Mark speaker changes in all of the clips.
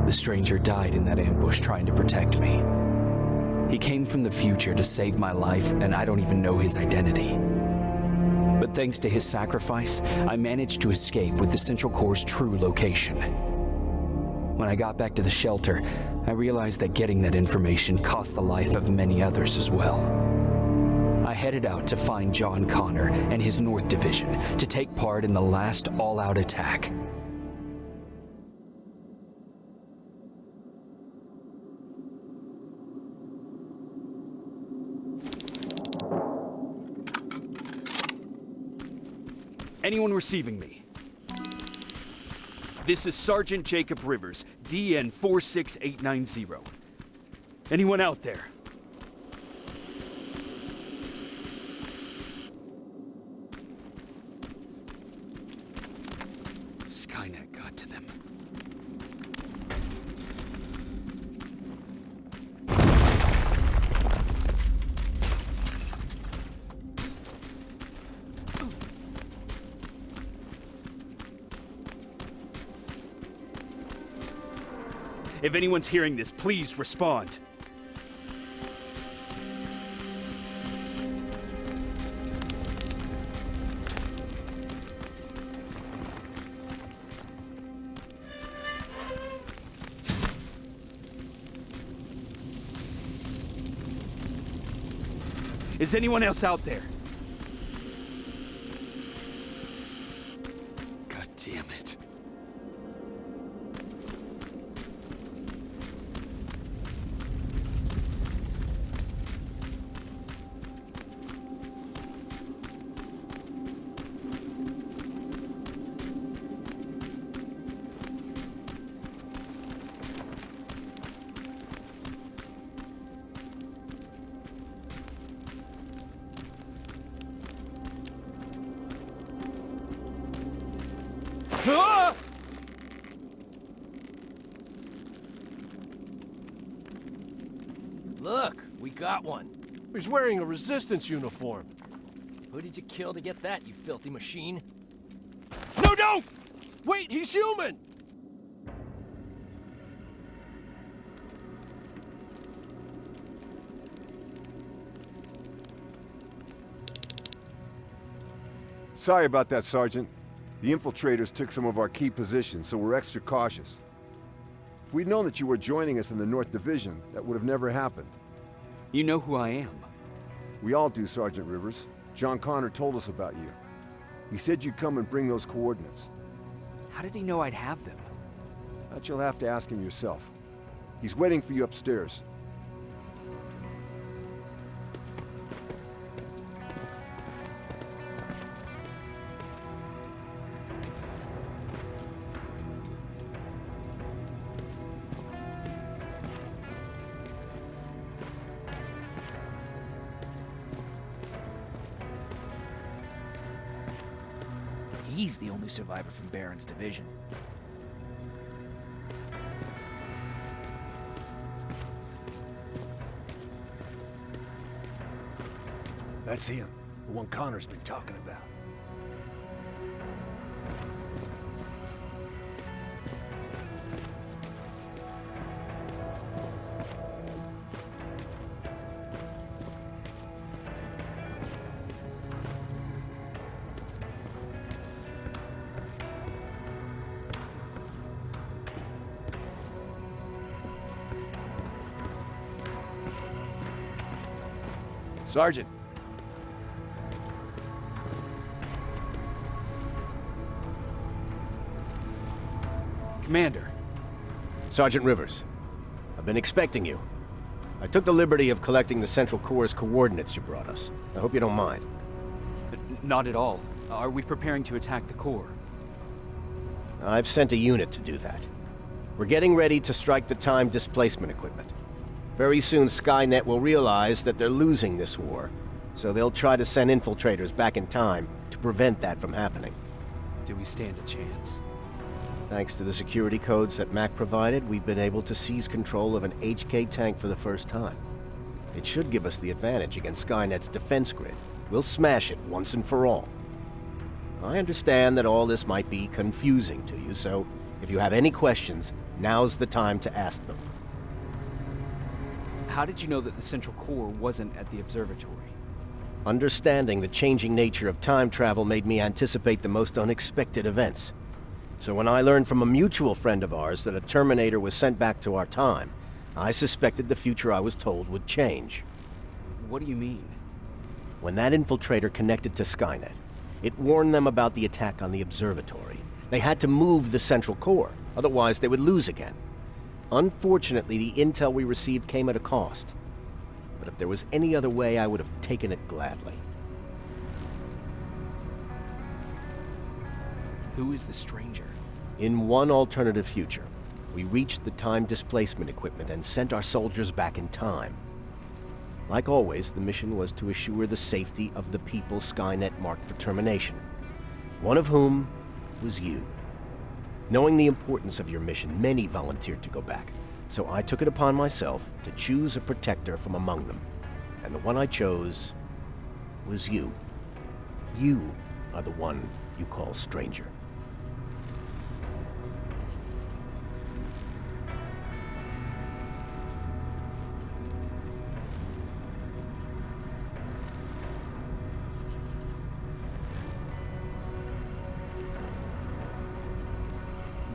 Speaker 1: The stranger died in that ambush trying to protect me. He came from the future to save my life, and I don't even know his identity. But thanks to his sacrifice, I managed to escape with the Central Core's true location. When I got back to the shelter, I realized that getting that information cost the life of many others as well. I headed out to find John Connor and his North Division to take part in the last all-out attack. Anyone receiving me? This is Sergeant Jacob Rivers, DN 46890. Anyone out there? Skynet got to them. If anyone's hearing this, please respond. Is anyone else out there? God damn it.
Speaker 2: Look, we got one.
Speaker 3: He's wearing a resistance uniform.
Speaker 2: Who did you kill to get that, you filthy machine?
Speaker 3: No, don't! Wait, he's human!
Speaker 4: Sorry about that, Sergeant. The infiltrators took some of our key positions, so we're extra cautious. If we'd known that you were joining us in the North Division, that would have never happened.
Speaker 1: You know who I am.
Speaker 4: We all do, Sergeant Rivers. John Connor told us about you. He said you'd come and bring those coordinates.
Speaker 1: How did he know I'd have them?
Speaker 4: That you'll have to ask him yourself. He's waiting for you upstairs.
Speaker 2: He's the only survivor from Baron's division.
Speaker 4: That's him, the one Connor's been talking about.
Speaker 3: Sergeant.
Speaker 1: Commander.
Speaker 5: Sergeant Rivers, I've been expecting you. I took the liberty of collecting the Central Core's coordinates you brought us. I hope you don't mind.
Speaker 1: Not at all. Are we preparing to attack the core?
Speaker 5: I've sent a unit to do that. We're getting ready to strike the time displacement equipment. Very soon Skynet will realize that they're losing this war, so they'll try to send infiltrators back in time to prevent that from happening.
Speaker 1: Do we stand a chance?
Speaker 5: Thanks to the security codes that Mac provided, we've been able to seize control of an HK tank for the first time. It should give us the advantage against Skynet's defense grid. We'll smash it once and for all. I understand that all this might be confusing to you, so if you have any questions, Now's the time to ask them.
Speaker 1: How did you know that the central core wasn't at the observatory?
Speaker 5: Understanding the changing nature of time travel made me anticipate the most unexpected events. So when I learned from a mutual friend of ours that a Terminator was sent back to our time, I suspected the future I was told would change.
Speaker 1: What do you mean?
Speaker 5: When that infiltrator connected to Skynet, it warned them about the attack on the observatory. They had to move the central core, otherwise they would lose again. Unfortunately, the intel we received came at a cost. But if there was any other way, I would have taken it gladly.
Speaker 1: Who is the stranger?
Speaker 5: In one alternative future, we reached the time displacement equipment and sent our soldiers back in time. Like always, the mission was to assure the safety of the people Skynet marked for termination, one of whom was you. Knowing the importance of your mission, many volunteered to go back, so I took it upon myself to choose a protector from among them. And the one I chose was you. You are the one you call stranger.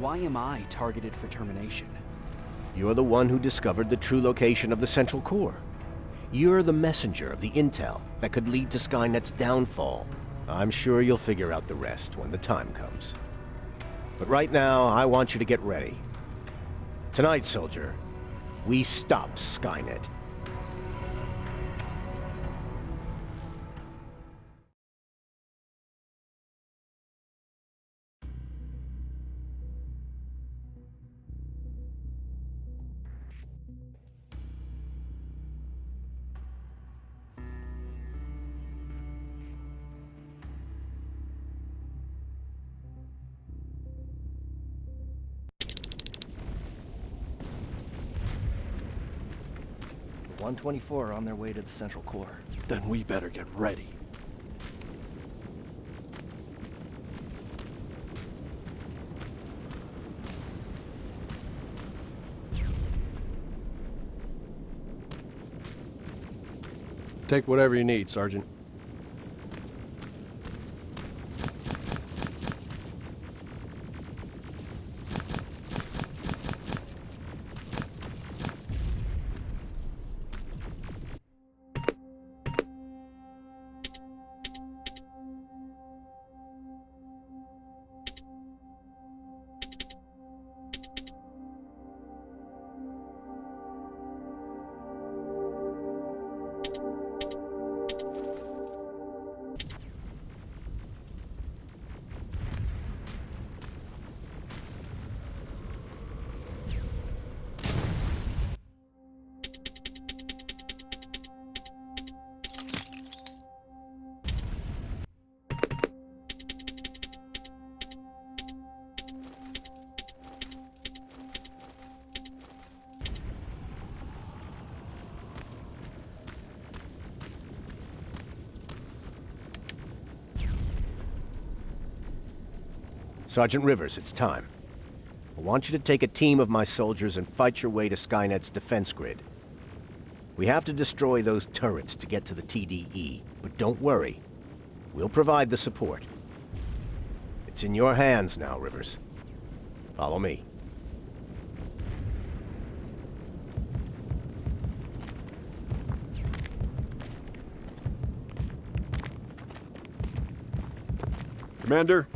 Speaker 1: Why am I targeted for termination?
Speaker 5: You're the one who discovered the true location of the central core. You're the messenger of the intel that could lead to Skynet's downfall. I'm sure you'll figure out the rest when the time comes. But right now, I want you to get ready. Tonight, soldier, we stop Skynet.
Speaker 2: The 124 are on their way to the central core.
Speaker 3: Then we better get ready. Take whatever you need, Sergeant.
Speaker 5: Sergeant Rivers, it's time. I want you to take a team of my soldiers and fight your way to Skynet's defense grid. We have to destroy those turrets to get to the TDE, but don't worry. We'll provide the support. It's in your hands now, Rivers. Follow me.
Speaker 4: Commander?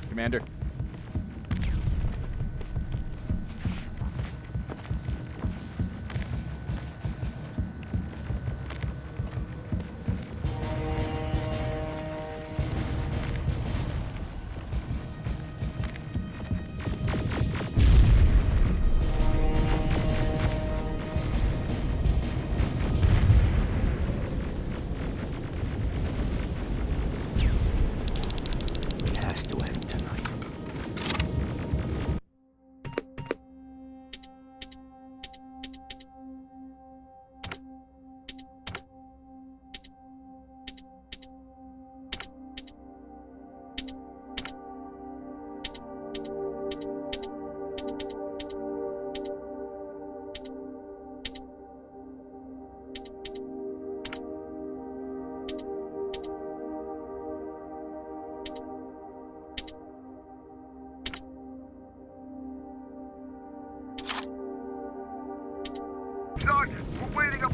Speaker 1: Commander.
Speaker 5: It has to end tonight.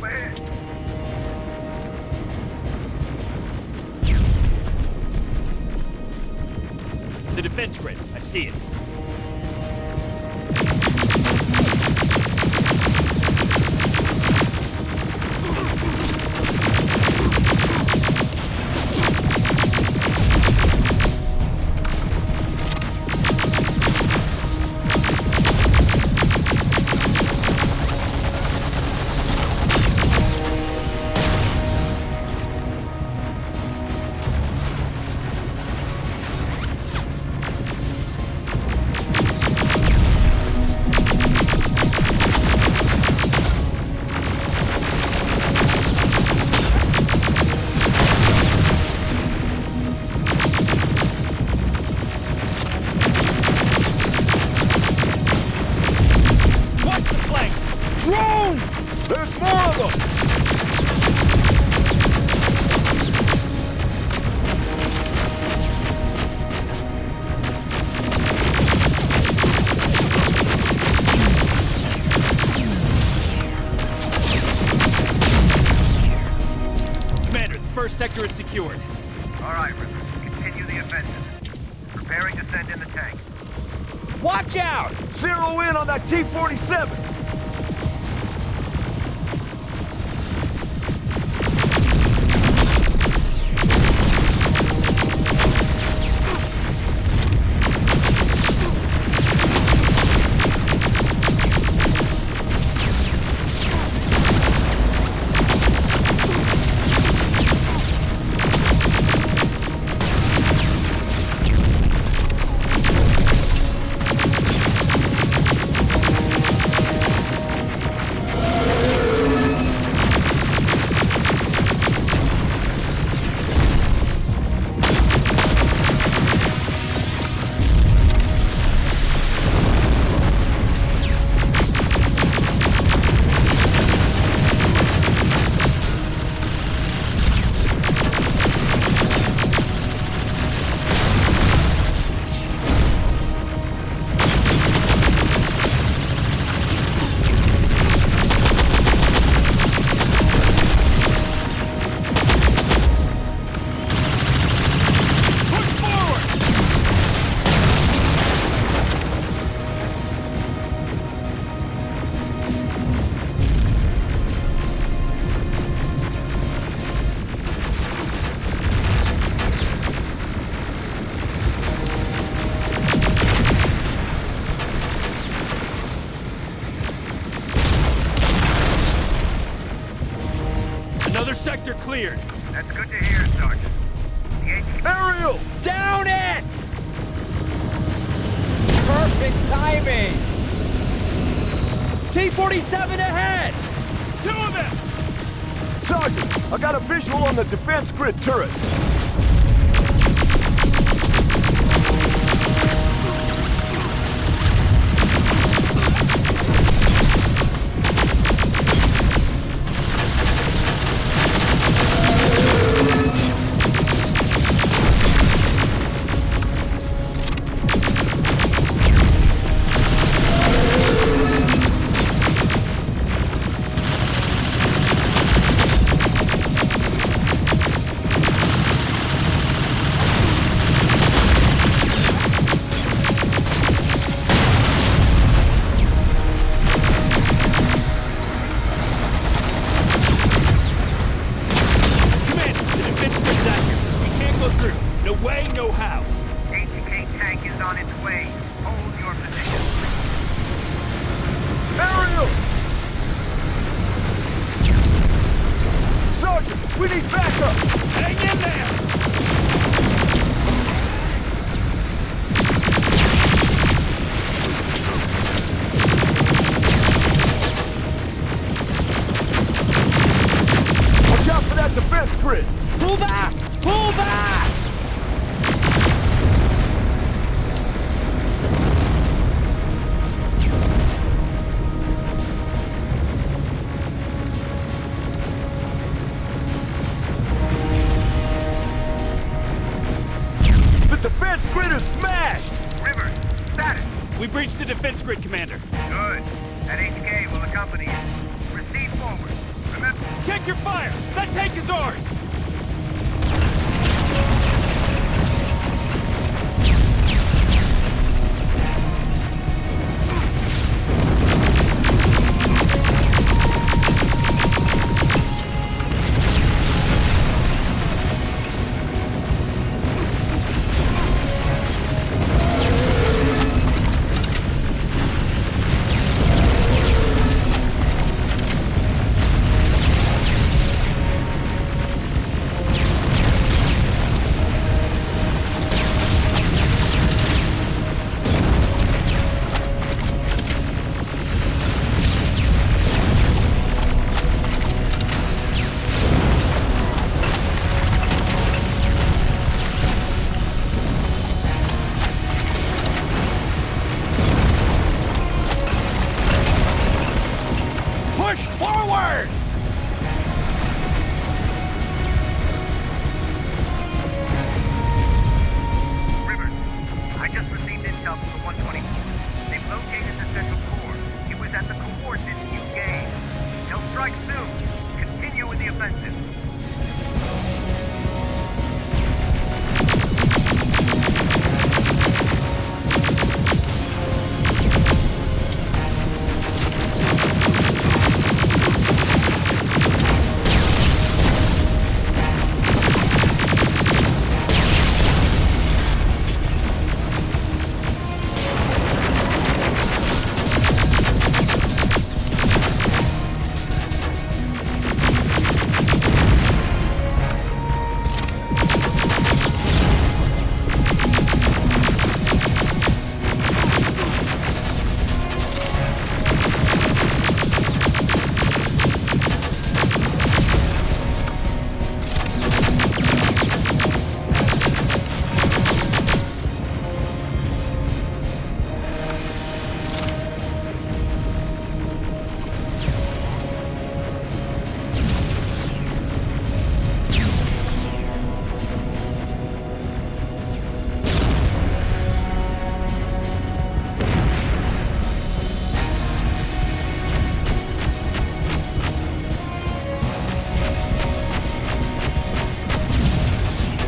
Speaker 6: up ahead.
Speaker 3: The defense grid. I see it.
Speaker 4: There's more of them!
Speaker 3: Commander, the first sector is secured.
Speaker 6: All right, River. Continue the offensive. Preparing to send in the tank.
Speaker 3: Watch out!
Speaker 4: Zero in on that T-47!
Speaker 3: Another sector cleared.
Speaker 6: That's good to hear, Sergeant. The HQ...
Speaker 4: Ariel!
Speaker 3: Down it!
Speaker 7: Perfect timing! T-47 ahead!
Speaker 3: Two of them!
Speaker 4: Sergeant, I got a visual on the defense grid turrets.
Speaker 3: No way, no how.
Speaker 6: HK tank is on its way. Hold your position.
Speaker 4: Ariel! Sergeant, we need backup!
Speaker 3: Hang in there!
Speaker 4: Watch out for that defense grid!
Speaker 7: Pull back! Pull back!
Speaker 4: The defense grid is smashed!
Speaker 6: River, status.
Speaker 3: We breached the defense grid, Commander.
Speaker 6: Good. That HK will accompany you. Proceed forward. equipment.
Speaker 3: Check your fire! That tank is ours! Push forward!
Speaker 6: Rivers, I just received intel from the 124. They've located the central core. It was at the coordinates you gave. They'll strike soon. Continue with the offensive.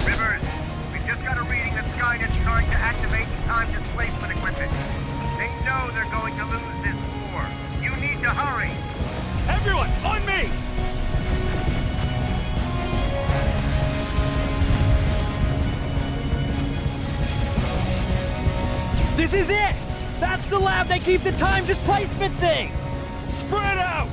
Speaker 6: Rivers, we've just got a reading that Skynet's trying to activate time displacement equipment. They know they're going to lose this war. You need to hurry.
Speaker 3: Everyone, on me!
Speaker 7: This is it! That's the lab they keep the time displacement thing!
Speaker 3: Spread out!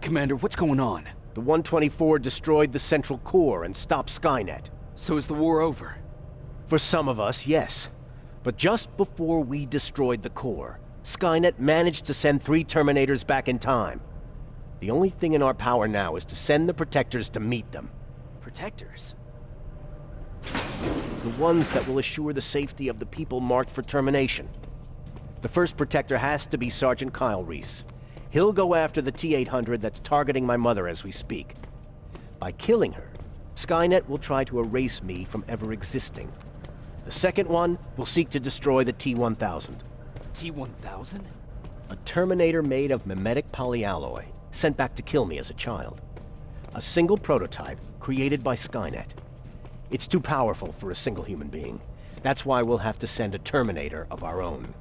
Speaker 1: Commander, what's going on?
Speaker 5: The 124 destroyed the central core and stopped Skynet.
Speaker 1: So is the war over?
Speaker 5: For some of us, yes. But just before we destroyed the core, Skynet managed to send 3 Terminators back in time. The only thing in our power now is to send the Protectors to meet them.
Speaker 1: Protectors?
Speaker 5: The ones that will assure the safety of the people marked for termination. The first Protector has to be Sergeant Kyle Reese. He'll go after the T-800 that's targeting my mother as we speak. By killing her, Skynet will try to erase me from ever existing. The second one will seek to destroy the T-1000.
Speaker 1: T-1000?
Speaker 5: A Terminator made of mimetic polyalloy, sent back to kill me as a child. A single prototype created by Skynet. It's too powerful for a single human being. That's why we'll have to send a Terminator of our own.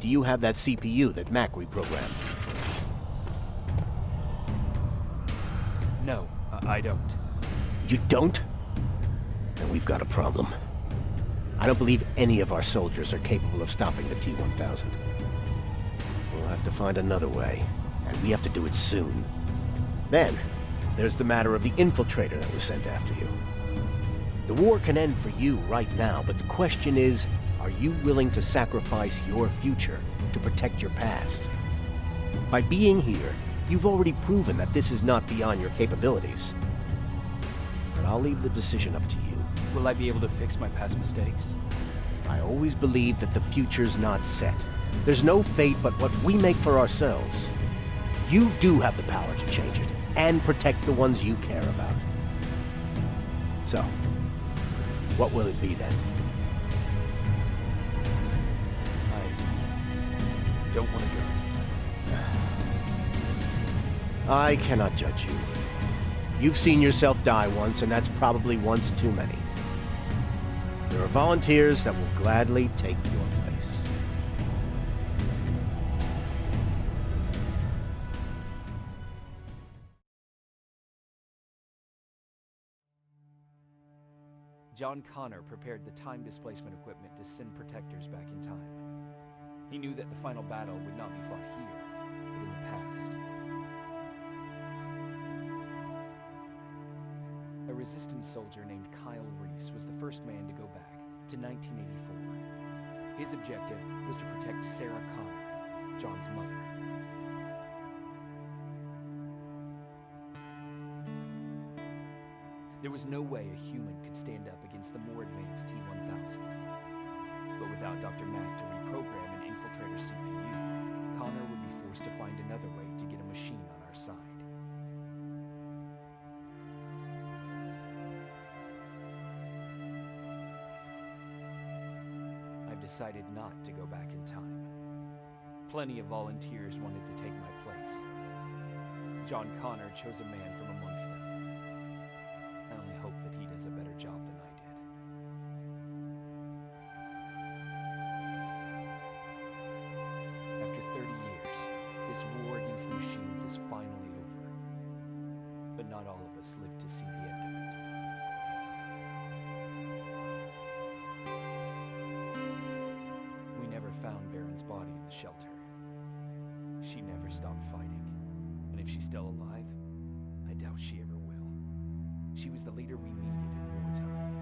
Speaker 5: Do you have that CPU that Mac reprogrammed?
Speaker 1: No, I don't.
Speaker 5: You don't? Then we've got a problem. I don't believe any of our soldiers are capable of stopping the T-1000. We'll have to find another way, and we have to do it soon. Then, there's the matter of the infiltrator that was sent after you. The war can end for you right now, but the question is, are you willing to sacrifice your future to protect your past? By being here, you've already proven that this is not beyond your capabilities. But I'll leave the decision up to you.
Speaker 1: Will I be able to fix my past mistakes?
Speaker 5: I always believe that the future's not set. There's no fate but what we make for ourselves. You do have the power to change it, and protect the ones you care about. So, what will it be then?
Speaker 1: I don't want to go.
Speaker 5: I cannot judge you. You've seen yourself die once, and that's probably once too many. There are volunteers that will gladly take your place.
Speaker 1: John Connor prepared the time displacement equipment to send Protectors back in time. He knew that the final battle would not be fought here, but in the past. A resistance soldier named Kyle Reese was the first man to go back to 1984. His objective was to protect Sarah Connor, John's mother. There was no way a human could stand up against the more advanced T-1000. But without Dr. Mack to reprogram an infiltrator CPU, Connor would be forced to find another way to get a machine on our side. I've decided not to go back in time. Plenty of volunteers wanted to take my place. John Connor chose a man from amongst them. I only hope that he does a better job than I did. After 30 years, this war against the machines is finally over. But not all of us lived to see the end of it. We never found Baron's body in the shelter. She never stopped fighting. And if she's still alive, I doubt she ever will. She was the leader we needed in wartime.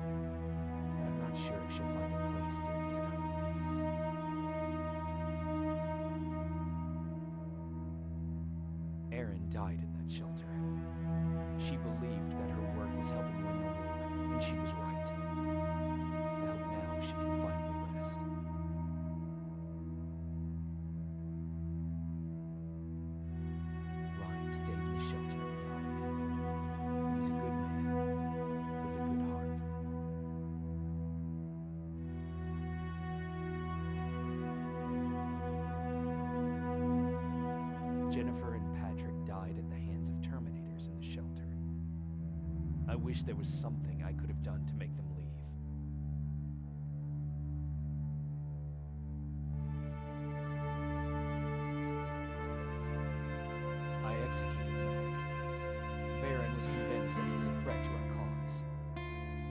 Speaker 1: And I'm not sure if she'll find a place during this time of peace. Erin died in that shelter. She believed that her work was helping win the war, and she was right. I hope now she can finally rest. Ryan stayed in the shelter and died. He was a good man, with a good heart. Jennifer and Patrick died at the hands of Terminators in the shelter. I wish there was something I could have done to make them leave. I executed Mac. Baron was convinced that he was a threat to our cause.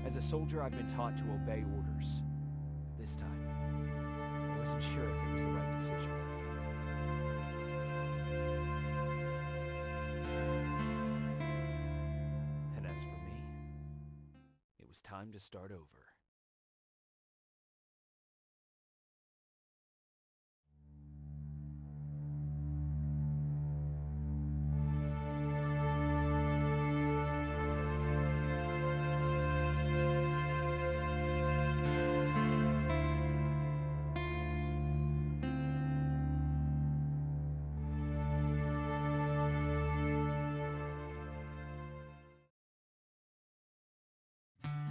Speaker 1: As a soldier, I've been taught to obey orders. This time, I wasn't sure if it was the right decision. was time to start over.